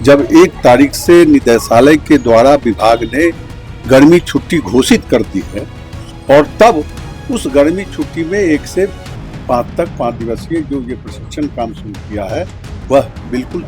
जब 1 तारीख से निदेशालय के द्वारा विभाग ने गर्मी छुट्टी घोषित कर दी है और तब उस गर्मी छुट्टी में 1 से 5 तक 5 दिवसीय जो ये प्रशिक्षण काम शुरू किया है वह बिल्कुल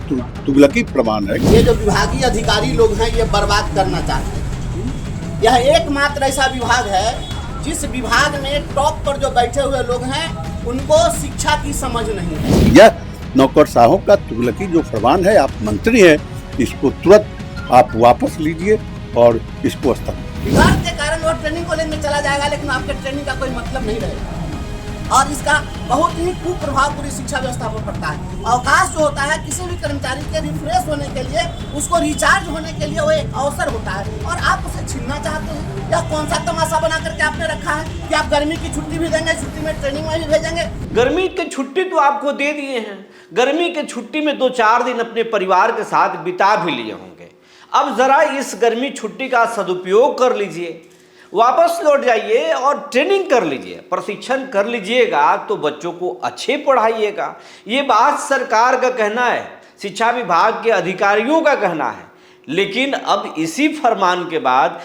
तुगलकी प्रमाण है। ये जो विभागीय अधिकारी लोग हैं ये बर्बाद करना चाहते हैं। यह एकमात्र ऐसा विभाग है जिस विभाग में टॉप पर जो बैठे हुए लोग हैं उनको शिक्षा की समझ नहीं है। यह नौकरशाहों का तुगलकी जो फरमान है, आप मंत्री हैं, इसको तुरंत आप वापस लीजिए और इसको स्थगित। विभाग के कारण वो ट्रेनिंग कॉलेज में चला जाएगा लेकिन आपके ट्रेनिंग का कोई मतलब नहीं रहेगा और इसका बहुत ही कुप्रभाव पूरी शिक्षा व्यवस्था पर पड़ता है। अवकाश जो होता है किसी भी कर्मचारी के रिफ्रेश होने के लिए, उसको रिचार्ज होने के लिए वो एक अवसर होता है और आप उसे छीनना चाहते हैं। यह कौन सा तमाशा बना करके आपने रखा है कि आप गर्मी की छुट्टी भी देंगे, छुट्टी में ट्रेनिंग में भी भेजेंगे। गर्मी की छुट्टी तो आपको दे दिए हैं, गर्मी की छुट्टी में 2-4 दिन अपने परिवार के साथ बिता भी लिए होंगे। अब जरा इस गर्मी छुट्टी का सदुपयोग कर लीजिए, वापस लौट जाइए और ट्रेनिंग कर लीजिए, प्रशिक्षण कर लीजिएगा तो बच्चों को अच्छे पढ़ाइएगा। ये बात सरकार का कहना है, शिक्षा विभाग के अधिकारियों का कहना है, लेकिन अब इसी फरमान के बाद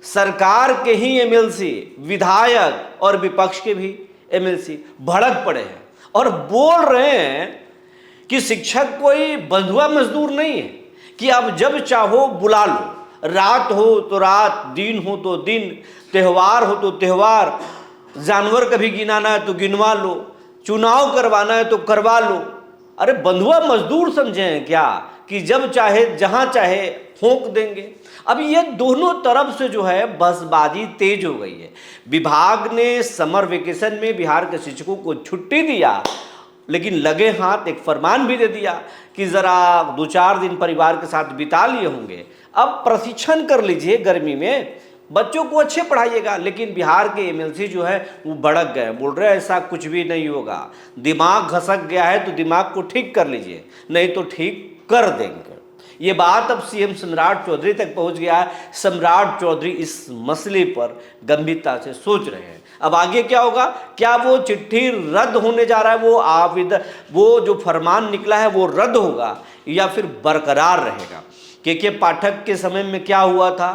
सरकार के ही एमएलसी, विधायक और विपक्ष के भी एमएलसी भड़क पड़े हैं और बोल रहे हैं कि शिक्षक कोई बंधुआ मजदूर नहीं है कि अब जब चाहो बुला लो, रात हो तो रात, दिन हो तो दिन, त्यौहार हो तो त्यौहार, जानवर कभी गिनाना है तो गिनवा लो, चुनाव करवाना है तो करवा लो। अरे बंधुआ मजदूर समझे हैं क्या कि जब चाहे जहां चाहे फूंक देंगे? अब ये दोनों तरफ से जो है बसबाजी तेज हो गई है। विभाग ने समर वेकेशन में बिहार के शिक्षकों को छुट्टी दिया, लेकिन लगे हाथ एक फरमान भी दे दिया कि ज़रा 2-4 दिन परिवार के साथ बिता लिए होंगे, अब प्रशिक्षण कर लीजिए गर्मी में, बच्चों को अच्छे पढ़ाइएगा। लेकिन बिहार के एमएलसी जो है वो भड़क गए, बोल रहे हैं ऐसा कुछ भी नहीं होगा, दिमाग घसक गया है तो दिमाग को ठीक कर लीजिए, नहीं तो ठीक कर देंगे। ये बात अब सीएम सम्राट चौधरी तक पहुंच गया है। सम्राट चौधरी इस मसले पर गंभीरता से सोच रहे हैं अब आगे क्या होगा। क्या वो चिट्ठी रद्द होने जा रहा है, वो जो फरमान निकला है वो रद्द होगा या फिर बरकरार रहेगा? के पाठक के समय में क्या हुआ था,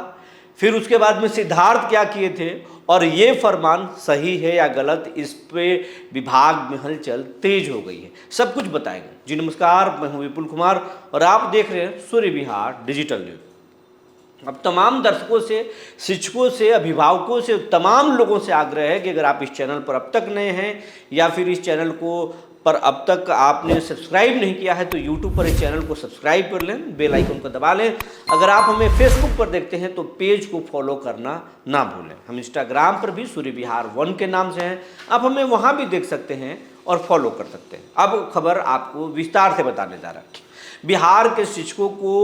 फिर उसके बाद में सिद्धार्थ क्या किए थे और ये फरमान सही है या गलत, इस पे विभाग में हलचल तेज हो गई है। सब कुछ बताएंगे जी। नमस्कार, मैं हूं विपुल कुमार और आप देख रहे हैं सूर्य विहार डिजिटल न्यूज। अब तमाम दर्शकों से, शिक्षकों से, अभिभावकों से, तमाम लोगों से आग्रह है कि अगर आप इस चैनल पर अब तक नए हैं या फिर इस चैनल को पर अब तक आपने सब्सक्राइब नहीं किया है तो YouTube पर इस चैनल को सब्सक्राइब कर लें, बेल आइकन को दबा लें। अगर आप हमें फेसबुक पर देखते हैं तो पेज को फॉलो करना ना भूलें। हम इंस्टाग्राम पर भी सूर्य विहार 1 के नाम से हैं, आप हमें वहाँ भी देख सकते हैं और फॉलो कर सकते हैं। अब खबर आपको विस्तार से बताने जा रहा है। बिहार के शिक्षकों को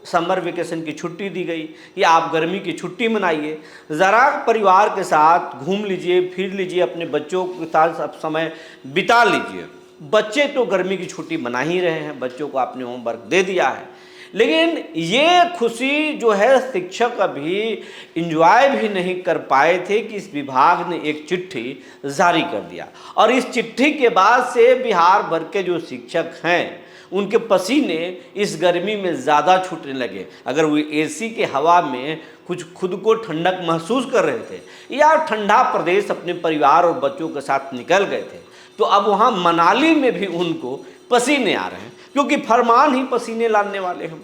समर वेकेशन की छुट्टी दी गई, या आप गर्मी की छुट्टी मनाइए, ज़रा परिवार के साथ घूम लीजिए, फिर लीजिए, अपने बच्चों के साथ समय बिता लीजिए। बच्चे तो गर्मी की छुट्टी मना ही रहे हैं, बच्चों को आपने होमवर्क दे दिया है, लेकिन ये खुशी जो है शिक्षक अभी इंजॉय भी नहीं कर पाए थे कि इस विभाग ने एक चिट्ठी जारी कर दिया और इस चिट्ठी के बाद से बिहार भर के जो शिक्षक हैं उनके पसीने इस गर्मी में ज़्यादा छूटने लगे। अगर वो एसी के हवा में कुछ खुद को ठंडक महसूस कर रहे थे या ठंडा प्रदेश अपने परिवार और बच्चों के साथ निकल गए थे, तो अब वहाँ मनाली में भी उनको पसीने आ रहे हैं क्योंकि फरमान ही पसीने लाने वाले हैं।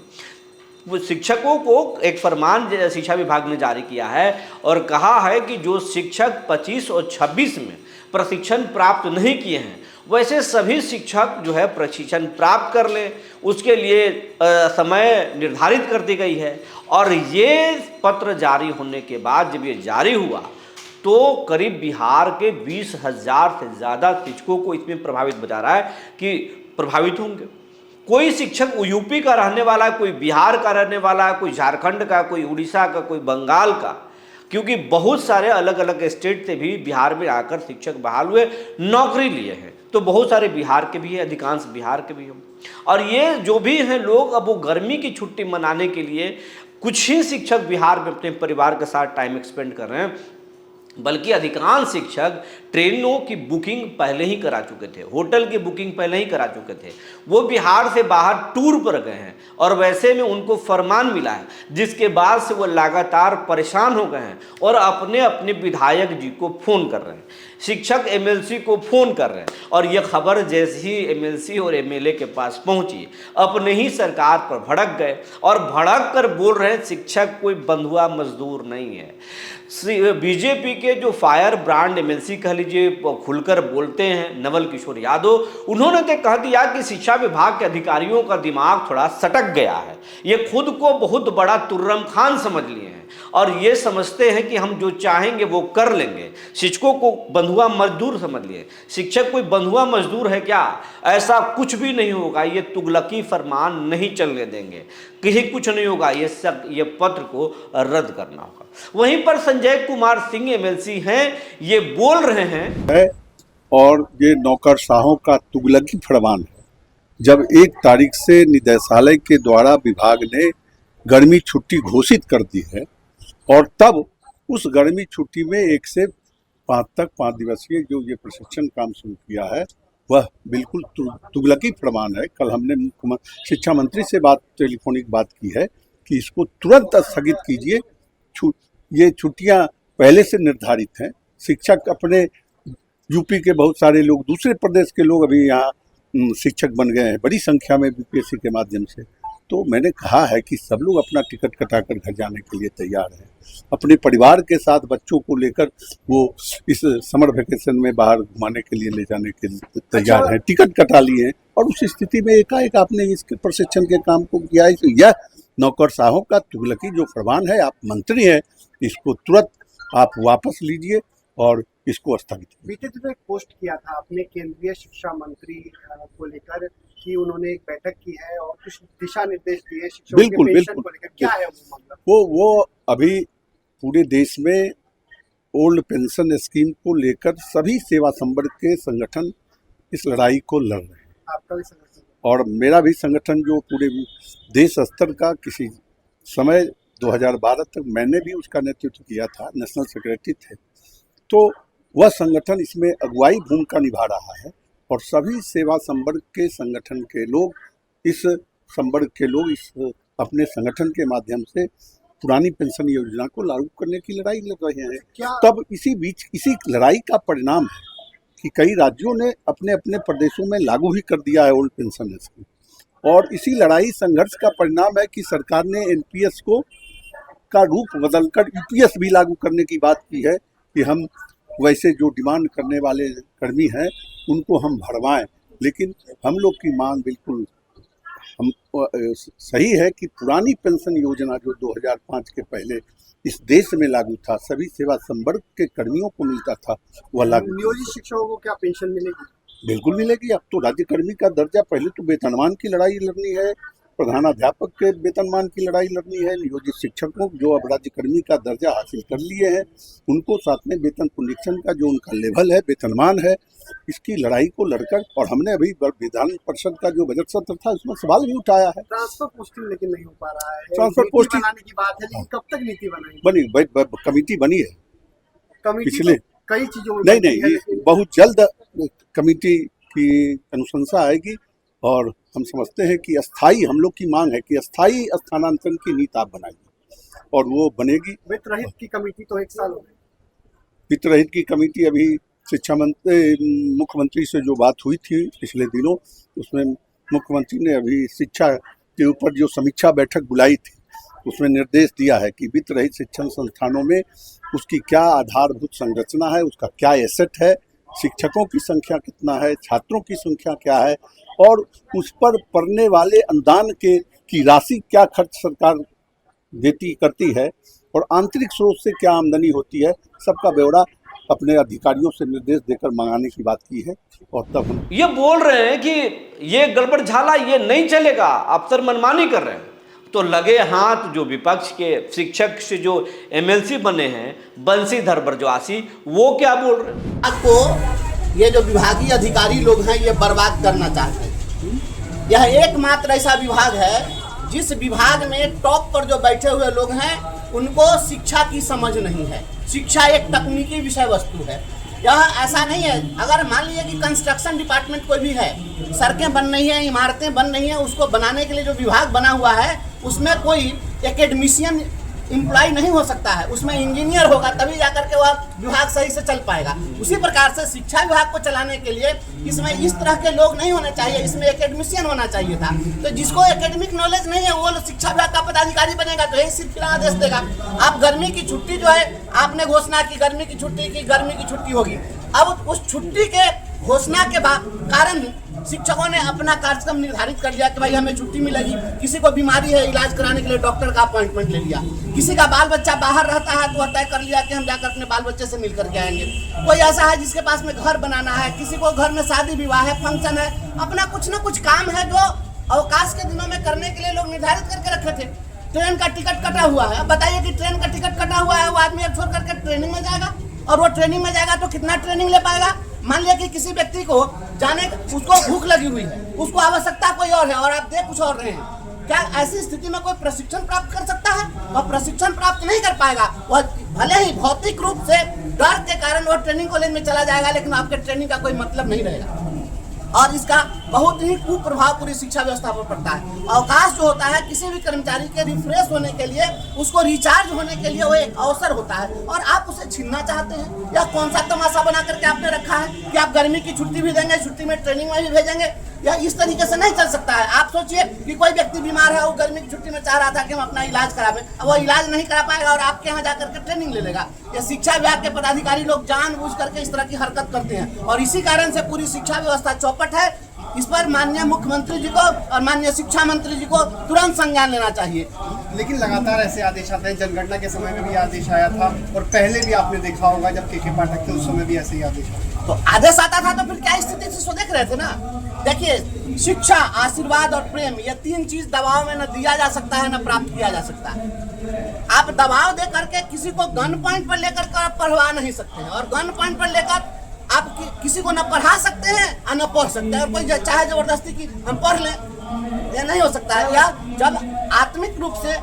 वो शिक्षकों को एक फरमान शिक्षा विभाग ने जारी किया है और कहा है कि जो शिक्षक 25 और 26 में प्रशिक्षण प्राप्त नहीं किए हैं वैसे सभी शिक्षक जो है प्रशिक्षण प्राप्त कर लें, उसके लिए समय निर्धारित कर दी गई है। और ये पत्र जारी होने के बाद जब ये जारी हुआ तो करीब बिहार के 20,000 से ज़्यादा शिक्षकों को इसमें प्रभावित बता रहा है कि प्रभावित होंगे। कोई शिक्षक यूपी का रहने वाला, कोई बिहार का रहने वाला, कोई झारखंड का, कोई उड़ीसा का, कोई बंगाल का, क्योंकि बहुत सारे अलग अलग स्टेट से भी बिहार में आकर शिक्षक बहाल हुए, नौकरी लिए हैं, तो बहुत सारे बिहार के भी हैं, अधिकांश बिहार के भी हैं। और ये जो भी हैं लोग अब वो गर्मी की छुट्टी मनाने के लिए कुछ ही शिक्षक बिहार में अपने परिवार के साथ टाइम एक्सपेंड कर रहे हैं। बल्कि अधिकांश शिक्षक ट्रेनों की बुकिंग पहले ही करा चुके थे, होटल की बुकिंग पहले ही करा चुके थे। वो बिहार से बाहर टूर पर गए हैं और वैसे में उनको फरमान मिला है, जिसके बाद से वो लगातार परेशान हो गए हैं और अपने अपने विधायक जी को फ़ोन कर रहे हैं, शिक्षक एमएलसी को फ़ोन कर रहे हैं। और ये खबर जैसे ही एमएलसी और एमएलए के पास पहुंची, अपने ही सरकार पर भड़क गए और भड़क कर बोल रहे हैं शिक्षक कोई बंधुआ मजदूर नहीं है। बीजेपी के जो फायर ब्रांड एमएलसी कह लीजिए खुलकर बोलते हैं, नवल किशोर यादव, उन्होंने तो कह दिया कि शिक्षा विभाग के अधिकारियों का दिमाग थोड़ा सटक गया है, ये खुद को बहुत बड़ा तुर्रम खान समझ लिए हैं और ये समझते हैं कि हम जो चाहेंगे वो कर लेंगे। शिक्षकों को बंधुआ मजदूर समझ लिए। शिक्षक कोई बंधुआ मजदूर है क्या? ऐसा कुछ भी नहीं होगा, ये तुगलकी फरमान नहीं चलने देंगे, कहीं कुछ नहीं होगा, ये पत्र को रद्द करना होगा। वहीं पर संजय कुमार सिंह एमएलसी हैं, ये बोल रहे हैं और ये नौकरशाहों का तुगलकी फरमान है। जब 1 तारीख से निदेशालय के द्वारा विभाग ने गर्मी छुट्टी घोषित कर दी है और तब उस गर्मी छुट्टी में 1 से 5 तक 5 दिवसीय जो ये प्रशिक्षण काम शुरू किया है, वह बिल्कुल तुगलकी फरमान है। कल हमने शिक्षा मंत्री से टेलीफोनिक बात की है कि इसको तुरंत स्थगित कीजिए। ये छुट्टियां पहले से निर्धारित हैं। शिक्षक अपने यूपी के बहुत सारे लोग, दूसरे प्रदेश के लोग अभी यहाँ शिक्षक बन गए हैं बड़ी संख्या में बीपीएससी के माध्यम से। तो मैंने कहा है कि सब लोग अपना टिकट कटाकर घर जाने के लिए तैयार हैं, अपने परिवार के साथ बच्चों को लेकर वो इस समर वेकेशन में बाहर घुमाने के लिए ले जाने के लिए तैयार हैं, टिकट कटा लिए हैं। और उस स्थिति में एकाएक आपने इसके प्रशिक्षण के काम को किया है। यह नौकरशाहों का तुगलकी जो फरमान है, आप मंत्री हैं, इसको तुरंत आप वापस लीजिए और इसको स्थगित। बीते दिनों एक पोस्ट किया था आपने केंद्रीय शिक्षा मंत्री को लेकर कि उन्होंने एक बैठक की है और कुछ दिशा निर्देश दिए शिक्षकों के पेंशन को लेकर, क्या है वो मामला? वो अभी पूरे देश में ओल्ड पेंशन स्कीम को लेकर सभी सेवा संवर्ग के संगठन इस लड़ाई को लड़ रहे हैं। आपका भी संगठन और मेरा भी संगठन जो पूरे देश स्तर का किसी समय 2012 तक मैंने भी उसका नेतृत्व किया था, नेशनल सेक्रेटरी थे, तो वह संगठन इसमें अगुवाई भूमिका निभा रहा है और सभी सेवा संवर्ग के संगठन के लोग इस संवर्ग के लोग इस अपने संगठन के माध्यम से पुरानी पेंशन योजना को लागू करने की लड़ाई लड़ रहे हैं। तब इसी बीच इसी लड़ाई का परिणाम है कि कई राज्यों ने अपने अपने प्रदेशों में लागू ही कर दिया है ओल्ड पेंशन स्कीम, और इसी लड़ाई संघर्ष का परिणाम है कि सरकार ने एनपीएस को का रूप बदलकर यूपीएस भी लागू करने की बात की है कि हम वैसे जो डिमांड करने वाले कर्मी हैं उनको हम भरवाएं। लेकिन हम लोग की मांग बिल्कुल हम सही है कि पुरानी पेंशन योजना जो 2005 के पहले इस देश में लागू था, सभी सेवा संवर्ग के कर्मियों को मिलता था, वह लागू। नियोजित शिक्षकों को क्या पेंशन मिलेगी? बिल्कुल मिलेगी। अब तो राज्यकर्मी का दर्जा, पहले तो वेतनमान की लड़ाई लड़नी है, प्रधानाध्यापक के वेतनमान की लड़ाई लड़नी है, नियोजित शिक्षकों जो अब राज्यकर्मी का दर्जा हासिल कर लिए हैं उनको साथ में वेतन पुनरीक्षण का जो उनका लेवल है, वेतनमान है, इसकी लड़ाई को लड़कर, और हमने अभी विधान परिषद का जो बजट सत्र था उसमें सवाल भी उठाया है। ट्रांसफर पोस्टिंग लेकिन नहीं हो पा रहा है, ट्रांसफर पोस्टिंग बनाने की बात है, लेकिन कब तक नीति बनाएंगे? बनी कमेटी बनी है, पिछले कई चीजों नहीं बहुत जल्द कमेटी की अनुशंसा आएगी और हम समझते हैं कि अस्थाई, हम लोग की मांग है कि अस्थाई स्थानांतरण की नीति आप बनाइए और वो बनेगी। वित्त रहित की कमेटी तो 1 साल हो गई। वित्त रहित की कमेटी अभी शिक्षा मंत्री मुख्यमंत्री से जो बात हुई थी पिछले दिनों, उसमें मुख्यमंत्री ने अभी शिक्षा के ऊपर जो समीक्षा बैठक बुलाई थी उसमें निर्देश दिया है कि वित्त रहित शिक्षण संस्थानों में उसकी क्या आधारभूत संरचना है, उसका क्या एसेट है, शिक्षकों की संख्या कितना है, छात्रों की संख्या क्या है और उस पर पड़ने वाले अनुदान की राशि क्या खर्च सरकार करती है और आंतरिक स्रोत से क्या आमदनी होती है, सबका ब्यौरा अपने अधिकारियों से निर्देश देकर मंगाने की बात की है। और तब हम ये बोल रहे हैं कि ये गड़बड़ झाला, ये नहीं चलेगा, अफसर मनमानी कर रहे हैं। तो लगे हाथ जो विपक्ष के शिक्षक से जो एमएलसी बने हैं बंशीधर बरजवासी, वो क्या बोल रहे हैं? आपको ये जो विभागीय अधिकारी लोग हैं ये बर्बाद करना चाहते हैं। यह एकमात्र ऐसा विभाग है जिस विभाग में टॉप पर जो बैठे हुए लोग हैं उनको शिक्षा की समझ नहीं है। शिक्षा एक तकनीकी विषय वस्तु है। यह ऐसा नहीं है, अगर मान लीजिए कि कंस्ट्रक्शन डिपार्टमेंट कोई भी है, सड़कें बन रही हैं, इमारतें बन रही हैं, उसको बनाने के लिए जो विभाग बना हुआ है उसमें कोई एकेडमिशियन एम्प्लॉय नहीं हो सकता है, उसमें इंजीनियर होगा तभी जाकर के वह विभाग सही से चल पाएगा। उसी प्रकार से शिक्षा विभाग को चलाने के लिए इसमें इस तरह के लोग नहीं होने चाहिए, इसमें एकेडमिशियन होना चाहिए था। तो जिसको एकेडमिक नॉलेज नहीं है वो शिक्षा विभाग का पदाधिकारी बनेगा तो यही सिर्फ आदेश देगा। आप गर्मी की छुट्टी जो है आपने घोषणा की, गर्मी की छुट्टी होगी। अब उस छुट्टी के घोषणा के कारण शिक्षकों ने अपना कार्यक्रम निर्धारित कर लिया कि भाई हमें छुट्टी मिलेगी। किसी को बीमारी है, इलाज कराने के लिए डॉक्टर का अपॉइंटमेंट ले लिया। किसी का बाल बच्चा बाहर रहता है तो वह तय कर लिया कि हम जाकर अपने बाल बच्चे से मिल करके आएंगे। कोई ऐसा है जिसके पास में घर बनाना है, किसी को घर में शादी विवाह है, फंक्शन है, अपना कुछ ना कुछ काम है जो अवकाश के दिनों में करने के लिए लोग निर्धारित करके रखे थे। ट्रेन का टिकट कटा हुआ है, अब बताइए कि ट्रेन का टिकट कटा हुआ है, वो आदमी अब छोड़ करके ट्रेनिंग में जाएगा, और वो ट्रेनिंग में जाएगा तो कितना ट्रेनिंग ले पाएगा। मान लिया कि किसी व्यक्ति को उसको भूख लगी हुई है, उसको आवश्यकता कोई और है और आप दे कुछ और रहे हैं, क्या ऐसी स्थिति में कोई प्रशिक्षण प्राप्त कर सकता है? वह प्रशिक्षण प्राप्त नहीं कर पाएगा। वह भले ही भौतिक रूप से डर के कारण वह ट्रेनिंग कॉलेज में चला जाएगा, लेकिन आपके ट्रेनिंग का कोई मतलब नहीं रहेगा और इसका बहुत ही कुप्रभाव पूरी शिक्षा व्यवस्था पर पड़ता है। अवकाश जो होता है किसी भी कर्मचारी के रिफ्रेश होने के लिए, उसको रिचार्ज होने के लिए वो एक अवसर होता है और आप उसे छीनना चाहते हैं। या कौन सा तमाशा बना करके आपने रखा है कि आप गर्मी की छुट्टी भी देंगे, छुट्टी में ट्रेनिंग में भी भेजेंगे? या इस तरीके से नहीं चल सकता है। आप सोचिए कि कोई व्यक्ति बीमार है, वो गर्मी की छुट्टी में चाह रहा था कि हम अपना इलाज करावें, अब वो इलाज नहीं करा पाएगा और आपके यहाँ जाकर के ट्रेनिंग ले लेगा। ये शिक्षा विभाग के पदाधिकारी लोग जानबूझ करके इस तरह की हरकत करते हैं और इसी कारण से पूरी शिक्षा व्यवस्था चौपट है। इस पर माननीय मुख्यमंत्री जी को और माननीय शिक्षा मंत्री जी को तुरंत संज्ञान लेना चाहिए। लेकिन लगातार ऐसे आदेश आते हैं, जनगणना के समय में भी आदेश आया था और पहले भी आपने देखा होगा जब के पाठक थे उस समय भी ऐसे ही आदेश आया। तो आदेश आता था तो फिर क्या स्थिति थी सो देख रहे थे ना। देखिए, शिक्षा, आशीर्वाद और प्रेम, ये तीन चीज दबाव में न दिया जा सकता है न प्राप्त किया जा सकता है। आप दबाव दे करके किसी को गन पॉइंट पर लेकर पढ़वा नहीं सकते हैं और गन पॉइंट पर लेकर आप किसी को न पढ़ा सकते हैं और न पढ़ सकते हैं। और कोई चाहे जबरदस्ती की हम पढ़ लें, ये नहीं हो सकता है। या जब आत्मिक रूप से,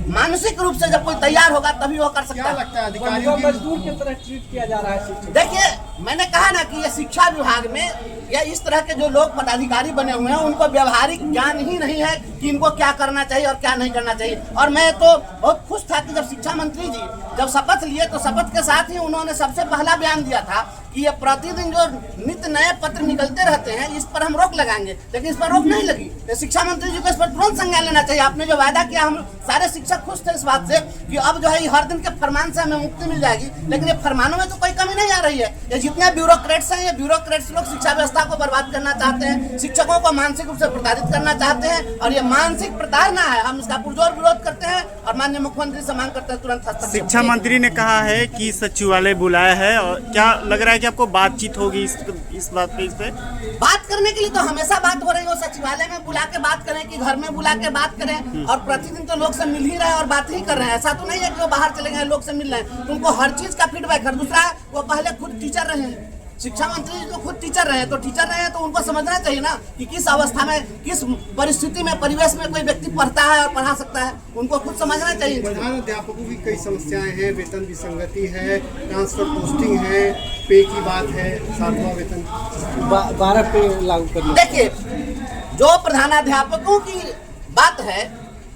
मानसिक रूप से जब कोई तैयार होगा तभी वो कर सकता है। क्या लगता है अधिकारियों की मजदूर की तरह ट्रीट किया जा रहा है? देखिए, मैंने कहा ना कि ये शिक्षा विभाग में या इस तरह के जो लोग पदाधिकारी बने हुए हैं उनको व्यवहारिक ज्ञान ही नहीं है कि इनको क्या करना चाहिए और क्या नहीं करना चाहिए। और मैं तो बहुत खुश था कि जब शिक्षा मंत्री जी जब शपथ लिए तो शपथ के साथ ही उन्होंने सबसे पहला बयान दिया था कि ये प्रतिदिन जो नित्य नए पत्र निकलते रहते हैं इस पर हम रोक लगाएंगे, लेकिन इस पर रोक नहीं लगी। तो शिक्षा मंत्री जी को इस पर तुरंत संज्ञान लेना चाहिए। आपने जो वायदा किया, हम सारे शिक्षक खुश थे इस बात से कि अब जो है हर दिन के फरमान से हमें मुक्ति मिल जाएगी, लेकिन ये फरमानों में तो कोई कमी नहीं आ रही है। ये जितने ब्यूरोक्रेट्स हैं, ये ब्यूरोक्रेट्स लोग शिक्षा व्यवस्था को बर्बाद करना चाहते हैं, शिक्षकों को मानसिक रूप से प्रताड़ित करना चाहते हैं और ये मानसिक प्रताड़ना है। हम इसका पुरजोर विरोध करते हैं और माननीय मुख्यमंत्री से मांग करते हैं तुरंत हस्तक्षेप। शिक्षा मंत्री ने कहा है कि सचिवालय बुलाया है और क्या लग रहा है कि आपको बातचीत होगी इस बात पे? इस पे बात करने के लिए तो हमेशा बात हो रही है। सचिवालय में बुला के बात करें कि घर में बुला के बात करें, और प्रतिदिन तो लोग से मिल ही रहे हैं और बात ही कर रहे हैं। ऐसा तो नहीं है कि वो बाहर चले गए लोग से मिल रहे हैं, तो उनको हर चीज का फीडबैक है। दूसरा, वो पहले खुद टीचर रहे हैं, शिक्षा मंत्री तो खुद टीचर रहे हैं, तो टीचर रहे हैं तो उनको समझना चाहिए ना कि किस अवस्था में, किस परिस्थिति में, परिवेश में कोई व्यक्ति पढ़ता है और पढ़ा सकता है, उनको खुद समझना चाहिए। प्रधान अध्यापकों की कई समस्याएं हैं, वेतन विसंगति है, ट्रांसफर पोस्टिंग है, पे की बात है, 7वां वेतन 12 पे लागू करना। देखिए, जो प्रधानाध्यापकों की बात है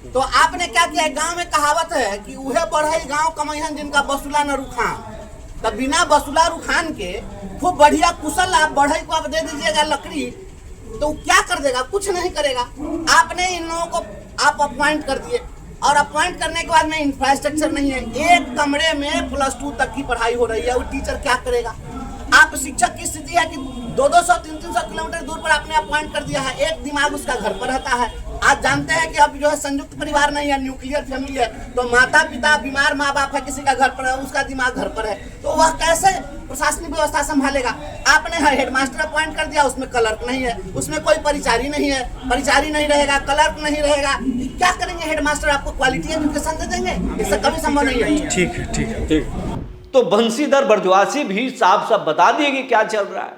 तो आपने क्या किया, गांव में कहावत है कि उहे बढ़ई गांव कमैहन जिनका बसुला न रुखान। तब बिना बसुला रुखान के खूब बढ़िया कुशल आप बढ़ई को आप दे दीजिएगा लकड़ी, तो क्या कर देगा? कुछ नहीं करेगा। आपने इन लोगों को आप अपॉइंट कर दिए और अपॉइंट करने के बाद में इंफ्रास्ट्रक्चर नहीं है। एक कमरे में +2 तक की पढ़ाई हो रही है, वो टीचर क्या करेगा? आप शिक्षक की स्थिति है कि 200-200, 300 किलोमीटर दूर पर आपने अपॉइंट कर दिया है, एक दिमाग उसका घर पर रहता है। आप जानते हैं कि अब जो है संयुक्त परिवार नहीं है, न्यूक्लियर फैमिली है, तो माता पिता, बीमार माँ बाप है, किसी का घर पर है, उसका दिमाग घर पर है, तो वह कैसे प्रशासनिक व्यवस्था संभालेगा? आपने हेडमास्टर अपॉइंट कर दिया, उसमें क्लर्क नहीं है, उसमें कोई परिचारी नहीं है, परिचारी नहीं रहेगा, क्लर्क नहीं रहेगा, क्या करेंगे हेडमास्टर? आपको क्वालिटी एजुकेशन दे देंगे? इससे कभी संभव नहीं है। ठीक है, ठीक है, ठीक। तो बंशीधर बरजवासी भी साफ साफ बता दिए कि क्या चल रहा है।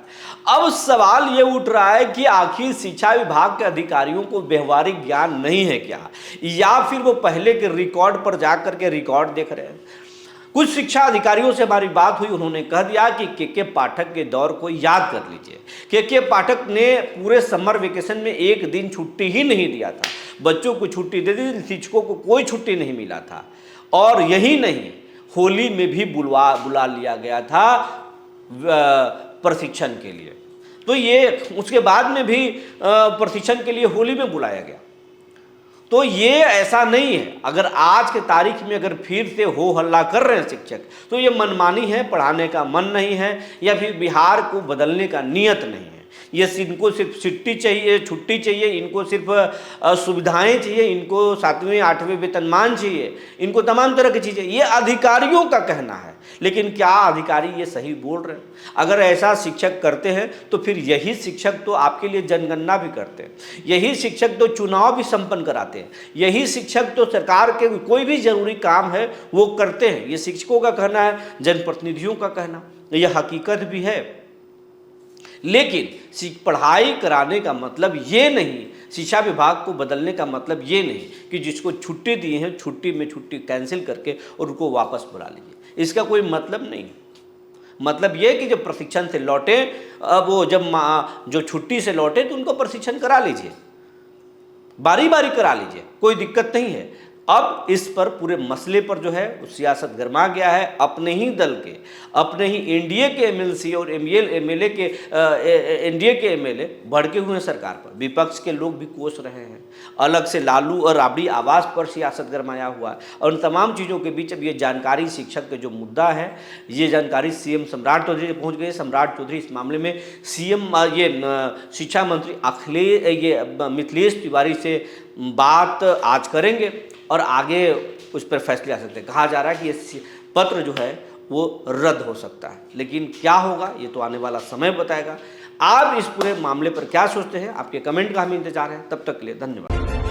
अब सवाल ये उठ रहा है कि आखिर शिक्षा विभाग के अधिकारियों को व्यवहारिक ज्ञान नहीं है क्या, या फिर वो पहले के रिकॉर्ड पर जाकर के रिकॉर्ड देख रहे हैं। कुछ शिक्षा अधिकारियों से हमारी बात हुई, उन्होंने कह दिया कि के पाठक के दौर को याद कर लीजिए। के पाठक ने पूरे समर वेकेशन में एक दिन छुट्टी ही नहीं दिया था, बच्चों को छुट्टी दे दी, शिक्षकों को कोई छुट्टी नहीं मिला था। और यही नहीं, होली में भी बुला लिया गया था प्रशिक्षण के लिए। तो ये उसके बाद में भी प्रशिक्षण के लिए होली में बुलाया गया। तो ये ऐसा नहीं है, अगर आज के तारीख में अगर फिर से हो हल्ला कर रहे हैं शिक्षक, तो ये मनमानी है, पढ़ाने का मन नहीं है, या फिर बिहार को बदलने का नियत नहीं है। ये इनको सिर्फ छुट्टी चाहिए, इनको सिर्फ सुविधाएं चाहिए, इनको 7वें 8वें वेतनमान चाहिए, इनको तमाम तरह की चीज़ें, ये अधिकारियों का कहना है। लेकिन क्या अधिकारी ये सही बोल रहे हैं? अगर ऐसा शिक्षक करते हैं तो फिर यही शिक्षक तो आपके लिए जनगणना भी करते हैं, यही शिक्षक तो चुनाव भी संपन्न कराते हैं, यही शिक्षक तो सरकार के कोई भी जरूरी काम है वो करते हैं। ये शिक्षकों का कहना है, जनप्रतिनिधियों का कहना, यह हकीकत भी है। लेकिन पढ़ाई कराने का मतलब ये नहीं, शिक्षा विभाग को बदलने का मतलब ये नहीं कि जिसको छुट्टी दी है छुट्टी में छुट्टी कैंसिल करके और उनको वापस बुला लीजिए, इसका कोई मतलब नहीं। मतलब ये कि जब प्रशिक्षण से लौटे, अब वो जब जो छुट्टी से लौटे तो उनको प्रशिक्षण करा लीजिए, बारी बारी करा लीजिए, कोई दिक्कत नहीं है। अब इस पर पूरे मसले पर जो है सियासत गर्मा गया है। अपने ही दल के, अपने ही एनडीए के एमएलसी और एमएलए के एनडीए के एमएलए भड़के हुए हैं सरकार पर, विपक्ष के लोग भी कोस रहे हैं। अलग से लालू और राबड़ी आवास पर सियासत गरमाया हुआ है। और उन तमाम चीज़ों के बीच अब ये जानकारी शिक्षक का जो मुद्दा है, ये जानकारी सीएम सम्राट चौधरी से पहुँच गई। सम्राट चौधरी इस मामले में सीएम ये शिक्षा मंत्री मिथिलेश तिवारी से बात आज करेंगे और आगे उस पर फैसले आ सकते हैं। कहा जा रहा है कि ये पत्र जो है वो रद्द हो सकता है, लेकिन क्या होगा ये तो आने वाला समय बताएगा। आप इस पूरे मामले पर क्या सोचते हैं? आपके कमेंट का हम इंतजार है। तब तक के लिए धन्यवाद।